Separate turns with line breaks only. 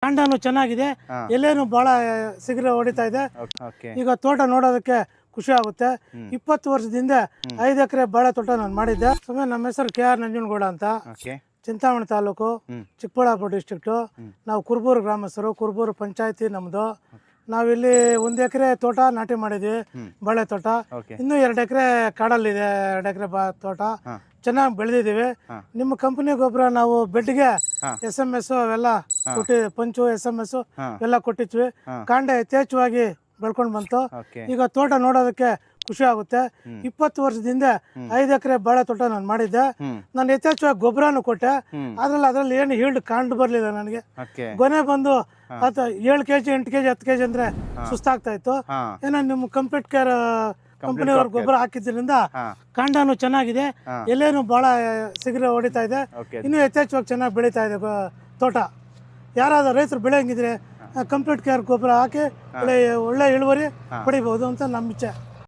ಕಾಂಡನು ಚೆನ್ನಾಗಿದೆ, ಎಲೆನು ಬಹಳ ಸಿಗರೆ ಹೊಡಿತಾ ಇದೆ. ಈಗ ತೋಟ ನೋಡೋದಕ್ಕೆ ಖುಷಿ ಆಗುತ್ತೆ. 20 ವರ್ಷದಿಂದ 5 ಎಕರೆ ಬಾಳೆ ತೋಟ ನಾನು ಮಾಡಿದ್ದೆ. ನಮ್ಮ ಹೆಸರು KR ನಂಜನಗೌಡ ಅಂತ, ಚಿಂತಾಮಣಿ ತಾಲೂಕು, ಚಿಕ್ಕಬಳ್ಳಾಪುರ ಡಿಸ್ಟ್ರಿಕ್ಟು. ನಾವು ಕುರುಬೂರು ಗ್ರಾಮಸ್ಥರು, ಕುರುಬೂರು ಪಂಚಾಯತಿ ನಮ್ಮದು. ನಾವಿಲ್ಲಿ 1 ಎಕರೆ ತೋಟ ನಾಟಿ ಮಾಡಿದ್ವಿ, ಬಾಳೆ ತೋಟ. ಇನ್ನೂ 2 ಎಕರೆ ಕಾಡಲ್ಲಿದೆ, 2 ಎಕರೆ ತೋಟ ಚೆನ್ನಾಗಿ ಬೆಳೆದಿದ್ದೀವಿ. ನಿಮ್ಮ ಕಂಪನಿ ಗೊಬ್ಬರ ನಾವು ಬೆಡ್ಗೆ SMS ಅವೆಲ್ಲ ಕೊಟ್ಟಿ, ಪಂಚು SMS ಎಲ್ಲ ಕೊಟ್ಟಿದ್ವಿ. ಕಾಂಡ ಯಥೇಚ್ಛವಾಗಿ ಬೆಳ್ಕೊಂಡು ಬಂತು. ಈಗ ತೋಟ ನೋಡೋದಕ್ಕೆ ಖುಷಿ ಆಗುತ್ತೆ. 20 ವರ್ಷದಿಂದ 5 ಎಕರೆ ಬಾಳೆ ತೋಟ ನಾನು ಮಾಡಿದ್ದೆ. ನಾನು ಯಥೇಚ್ಛವಾಗಿ ಗೊಬ್ಬರನು ಕೊಟ್ಟೆ. ಅದ್ರಲ್ಲಿ ಏನು ಹೀಲ್ಡ್ ಕಾಂಡು ಬರಲಿಲ್ಲ ನನಗೆ. ಗೊನೆ ಬಂದು 7 kg 8 kg 10 kg ಅಂದ್ರೆ ಸುಸ್ತಾಗ್ತಾ ಇತ್ತು. ಏನೋ ನಿಮ್ಮ ಕಂಪ್ಲೀಟ್ ಕೇರ್ ಕಂಪನಿಯವ್ರ ಗೊಬ್ಬರ ಹಾಕಿದ್ರಿಂದ ಕಾಂಡನು ಚೆನ್ನಾಗಿದೆ, ಎಲೆನು ಬಹಳ ಸಿಗರೆ ಹೊಡಿತಾ ಇದೆ. ಇನ್ನೂ ಯಥೇಚ್ಛವಾಗಿ ಚೆನ್ನಾಗಿ ಬೆಳೀತಾ ಇದೆ ತೋಟ. ಯಾರಾದ್ರೂ ರೈತರು ಬೆಳೆಯಂಗಿದ್ರೆ ಕಂಪ್ಲೀಟ್ ಕೇರ್ ಗೊಬ್ಬರ ಹಾಕಿ ಒಳ್ಳೆ ಇಳುವರಿ ಪಡಿಬಹುದು ಅಂತ ನಮ್ಮ ಇಚ್ಛೆ.